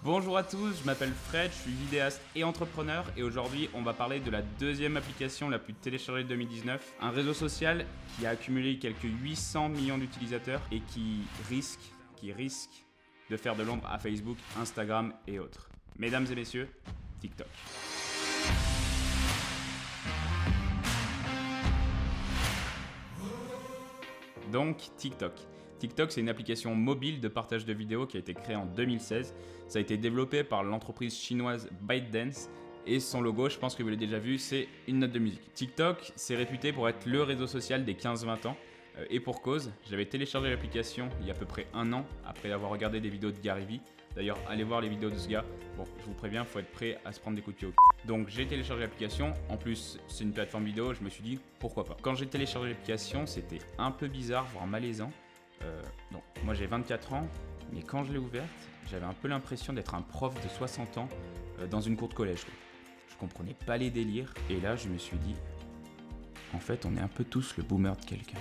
Bonjour à tous, je m'appelle Fred, je suis vidéaste et entrepreneur et aujourd'hui on va parler de la deuxième application la plus téléchargée de 2019, un réseau social qui a accumulé quelques 800 millions d'utilisateurs et qui risque de faire de l'ombre à Facebook, Instagram et autres. Mesdames et messieurs, TikTok. Donc TikTok. TikTok, c'est une application mobile de partage de vidéos qui a été créée en 2016. Ça a été développé par l'entreprise chinoise ByteDance et son logo, je pense que vous l'avez déjà vu, c'est une note de musique. TikTok, c'est réputé pour être le réseau social des 15-20 ans. Et pour cause, j'avais téléchargé l'application il y a à peu près un an après avoir regardé des vidéos de Gary Vee. D'ailleurs, allez voir les vidéos de ce gars. Bon, je vous préviens, il faut être prêt à se prendre des coups de pied au cul. Donc j'ai téléchargé l'application. En plus, c'est une plateforme vidéo, je me suis dit pourquoi pas. Quand j'ai téléchargé l'application, c'était un peu bizarre, voire malaisant. Donc, moi j'ai 24 ans, mais quand je l'ai ouverte, j'avais un peu l'impression d'être un prof de 60 ans dans une cour de collège. Je comprenais pas les délires, et là je me suis dit, en fait on est un peu tous le boomer de quelqu'un.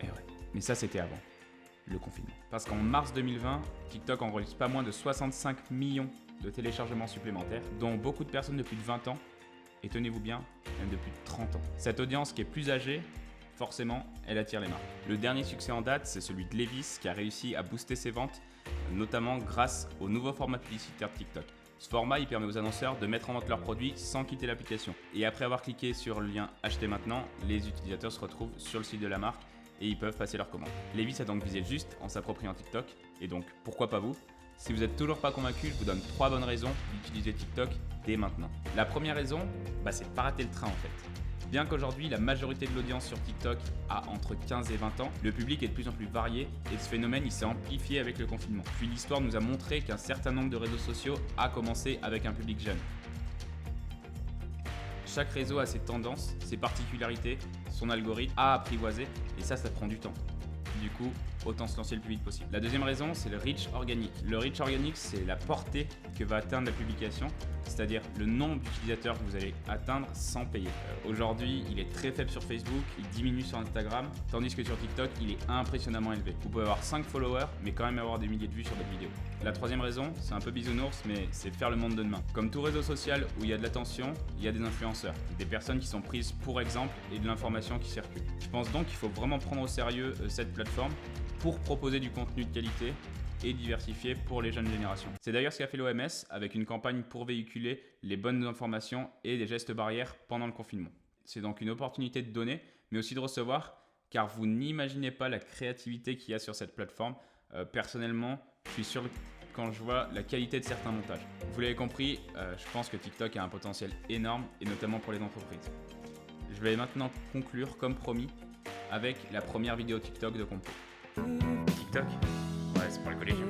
Et ouais, mais ça c'était avant le confinement. Parce qu'en mars 2020, TikTok enregistre pas moins de 65 millions de téléchargements supplémentaires, dont beaucoup de personnes de plus de 20 ans, et tenez-vous bien, même de plus de 30 ans. Cette audience qui est plus âgée, forcément, elle attire les marques. Le dernier succès en date, c'est celui de Levi's qui a réussi à booster ses ventes, notamment grâce au nouveau format publicitaire de TikTok. Ce format, il permet aux annonceurs de mettre en vente leurs produits sans quitter l'application. Et après avoir cliqué sur le lien « Acheter maintenant », les utilisateurs se retrouvent sur le site de la marque et ils peuvent passer leur commande. Levi's a donc visé juste en s'appropriant TikTok, et donc pourquoi pas vous ? Si vous n'êtes toujours pas convaincu, je vous donne 3 bonnes raisons d'utiliser TikTok dès maintenant. La première raison, c'est de pas rater le train en fait. Bien qu'aujourd'hui, la majorité de l'audience sur TikTok a entre 15 et 20 ans, le public est de plus en plus varié et ce phénomène il s'est amplifié avec le confinement. Puis l'histoire nous a montré qu'un certain nombre de réseaux sociaux a commencé avec un public jeune. Chaque réseau a ses tendances, ses particularités, son algorithme à apprivoiser et ça prend du temps. Du coup, autant se lancer le plus vite possible. La deuxième raison, c'est le reach organique. Le reach organique, c'est la portée que va atteindre la publication, c'est-à-dire le nombre d'utilisateurs que vous allez atteindre sans payer. Aujourd'hui, il est très faible sur Facebook, il diminue sur Instagram, tandis que sur TikTok, il est impressionnamment élevé. Vous pouvez avoir 5 followers, mais quand même avoir des milliers de vues sur votre vidéo. La troisième raison, c'est un peu bisounours, mais c'est faire le monde de demain. Comme tout réseau social où il y a de l'attention, il y a des influenceurs, des personnes qui sont prises pour exemple et de l'information qui circule. Je pense donc qu'il faut vraiment prendre au sérieux cette plateforme pour proposer du contenu de qualité et diversifié pour les jeunes générations. C'est d'ailleurs ce qu'a fait l'OMS avec une campagne pour véhiculer les bonnes informations et des gestes barrières pendant le confinement. C'est donc une opportunité de donner, mais aussi de recevoir, car vous n'imaginez pas la créativité qu'il y a sur cette plateforme. Personnellement, je suis sûr quand je vois la qualité de certains montages. Vous l'avez compris, je pense que TikTok a un potentiel énorme, et notamment pour les entreprises. Je vais maintenant conclure, comme promis, avec la première vidéo TikTok de Compo. TikTok ? Ouais, c'est pour les collégiens.